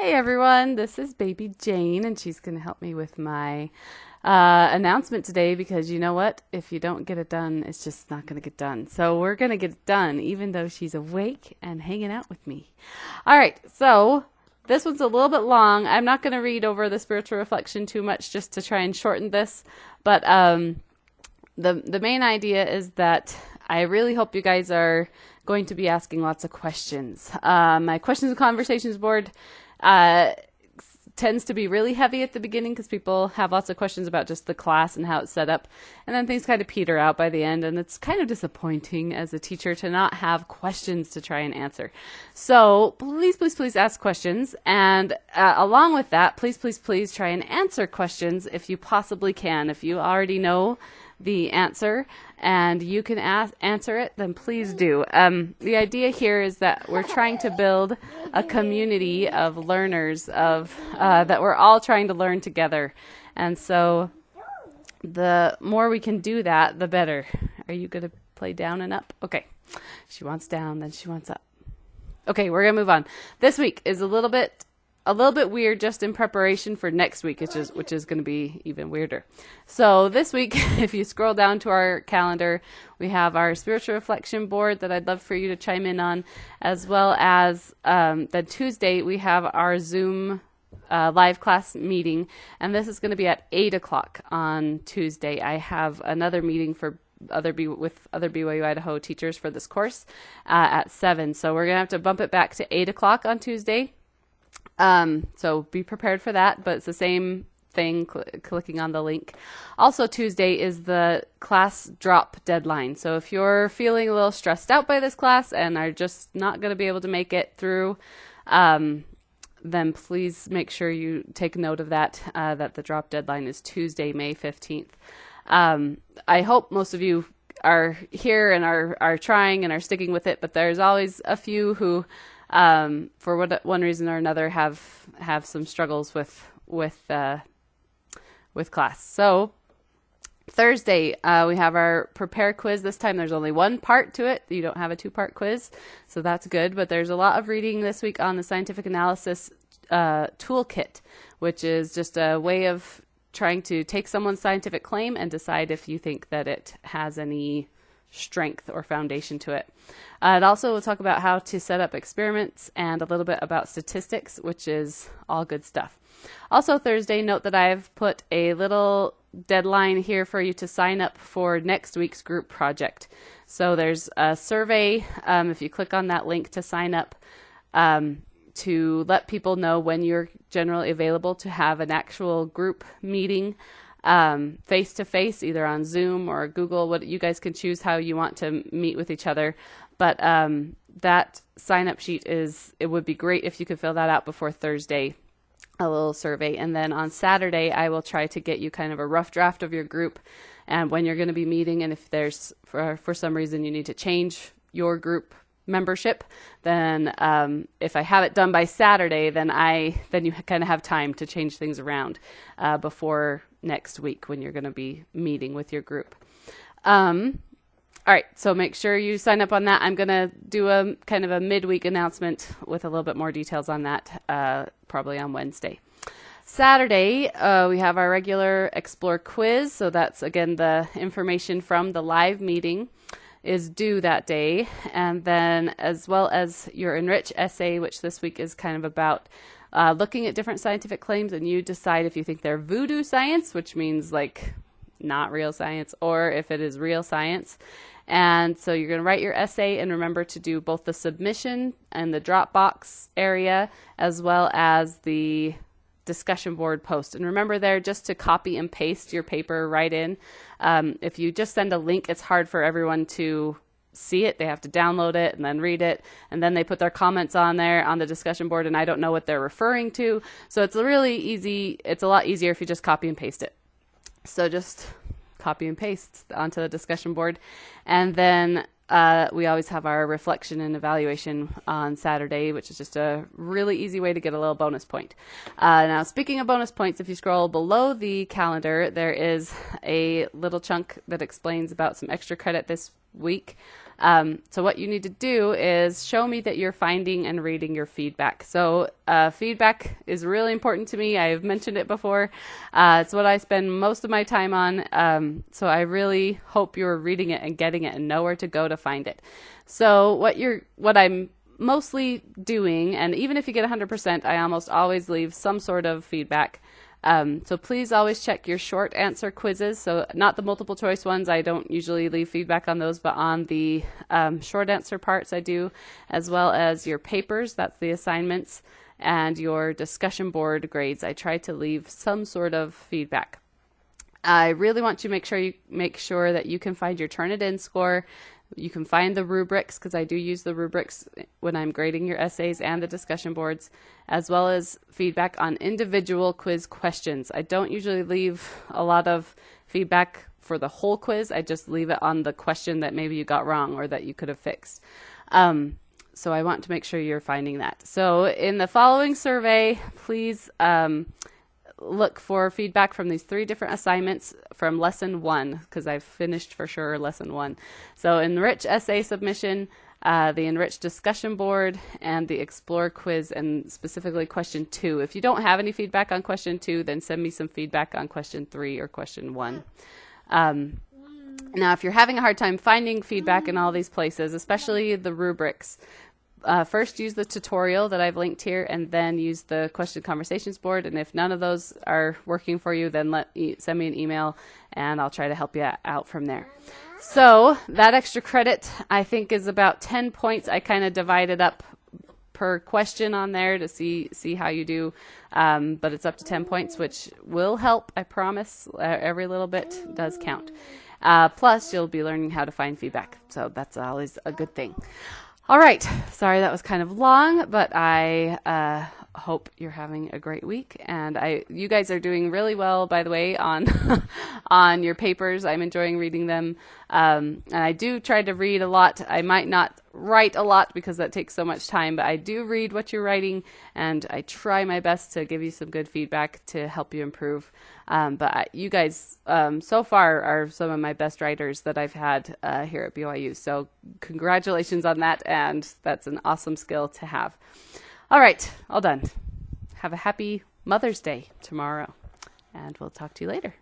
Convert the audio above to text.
Hey everyone, this is baby Jane, and she's going to help me with my announcement today because you know what? If you don't get it done, it's just not going to get done. So we're going to get it done even though she's awake and hanging out with me. All right, so this one's a little bit long. I'm not going to read over the spiritual reflection too much just to try and shorten this, but the main idea is that I really hope you guys are going to be asking lots of questions. My questions and conversations board tends to be really heavy at the beginning because people have lots of questions about just the class and how it's set up, and then things kind of peter out by the end, and it's kind of disappointing as a teacher to not have questions to try and answer. So please ask questions, and along with that, please try and answer questions if you possibly can. If you already know the answer and you can answer it, then please do. The idea here is that we're trying to build a community of learners that we're all trying to learn together. And so the more we can do that, the better. Are you going to play down and up? Okay. She wants down, then she wants up. Okay, we're going to move on. This week is a little bit weird just in preparation for next week, which is going to be even weirder. So this week, if you scroll down to our calendar, we have our spiritual reflection board that I'd love for you to chime in on, as well as then Tuesday we have our Zoom live class meeting, and this is going to be at 8 o'clock on Tuesday. I have another meeting with other BYU Idaho teachers for this course at 7, so we're going to have to bump it back to 8 o'clock on Tuesday. So be prepared for that, but it's the same thing, clicking on the link. Also, Tuesday is the class drop deadline. So if you're feeling a little stressed out by this class and are just not going to be able to make it through, then please make sure you take note of that, that the drop deadline is Tuesday, May 15th. I hope most of you are here and are trying and are sticking with it, but there's always a few who for one reason or another have some struggles with class. So Thursday we have our prepare quiz. This time there's only one part to it. You don't have a 2-part quiz, so that's good. But there's a lot of reading this week on the scientific analysis toolkit, which is just a way of trying to take someone's scientific claim and decide if you think that it has any strength or foundation to it. It also will talk about how to set up experiments and a little bit about statistics, which is all good stuff. Also Thursday, note that I've put a little deadline here for you to sign up for next week's group project. So there's a survey, if you click on that link to sign up, to let people know when you're generally available to have an actual group meeting face to face, either on Zoom or Google. What you guys can choose how you want to meet with each other. But that sign up sheet it would be great if you could fill that out before Thursday, a little survey. And then on Saturday, I will try to get you kind of a rough draft of your group and when you're going to be meeting. And if there's for some reason you need to change your group membership, then if I have it done by Saturday, then you kind of have time to change things around before next week when you're going to be meeting with your group. All right, so make sure you sign up on that. I'm going to do a kind of a midweek announcement with a little bit more details on that probably on Wednesday. Saturday, we have our regular Explore quiz. So that's, again, the information from the live meeting is due that day. And then as well as your Enrich essay, which this week is kind of about looking at different scientific claims, and you decide if you think they're voodoo science, which means like not real science, or if it is real science. And so you're going to write your essay and remember to do both the submission and the Dropbox area as well as the discussion board post. And remember there just to copy and paste your paper right in. If you just send a link, it's hard for everyone to see it. They have to download it and then read it, and then they put their comments on there on the discussion board, and I don't know what they're referring to. So it's really easy. It's a lot easier if you just copy and paste it. So just copy and paste onto the discussion board. And then we always have our reflection and evaluation on Saturday, which is just a really easy way to get a little bonus point. Now, speaking of bonus points, if you scroll below the calendar, there is a little chunk that explains about some extra credit this week. So what you need to do is show me that you're finding and reading your feedback. So feedback is really important to me. I've mentioned it before. It's what I spend most of my time on. So I really hope you're reading it and getting it and know where to go to find it. So what I'm mostly doing, and even if you get 100%, I almost always leave some sort of feedback. So please always check your short answer quizzes. So not the multiple choice ones. I don't usually leave feedback on those, but on the short answer parts I do, as well as your papers, that's the assignments, and your discussion board grades. I try to leave some sort of feedback. I really want you to make sure that you can find your Turnitin score. You can find the rubrics, because I do use the rubrics when I'm grading your essays and the discussion boards, as well as feedback on individual quiz questions. I don't usually leave a lot of feedback for the whole quiz. I just leave it on the question that maybe you got wrong or that you could have fixed. So I want to make sure you're finding that. So in the following survey, please look for feedback from these 3 different assignments from lesson 1, because I've finished for sure lesson 1. So enrich essay submission, the enrich discussion board, and the explore quiz, and specifically question 2. If you don't have any feedback on question 2, then send me some feedback on question 3 or question 1. Now, if you're having a hard time finding feedback in all these places, especially the rubrics, first use the tutorial that I've linked here, and then use the question conversations board. And if none of those are working for you, then send me an email and I'll try to help you out from there. So that extra credit, I think, is about 10 points. I kind of divided up per question on there to see how you do, but it's up to 10 points, which will help, I promise. Every little bit does count. Plus, you'll be learning how to find feedback, so that's always a good thing. All right. Sorry that was kind of long, but I hope you're having a great week. And you guys are doing really well, by the way, on on your papers. I'm enjoying reading them. And I do try to read a lot. I might not write a lot because that takes so much time, but I do read what you're writing, and I try my best to give you some good feedback to help you improve. But you guys so far are some of my best writers that I've had here at BYU. So congratulations on that, and that's an awesome skill to have. All right, all done. Have a happy Mother's Day tomorrow, and we'll talk to you later.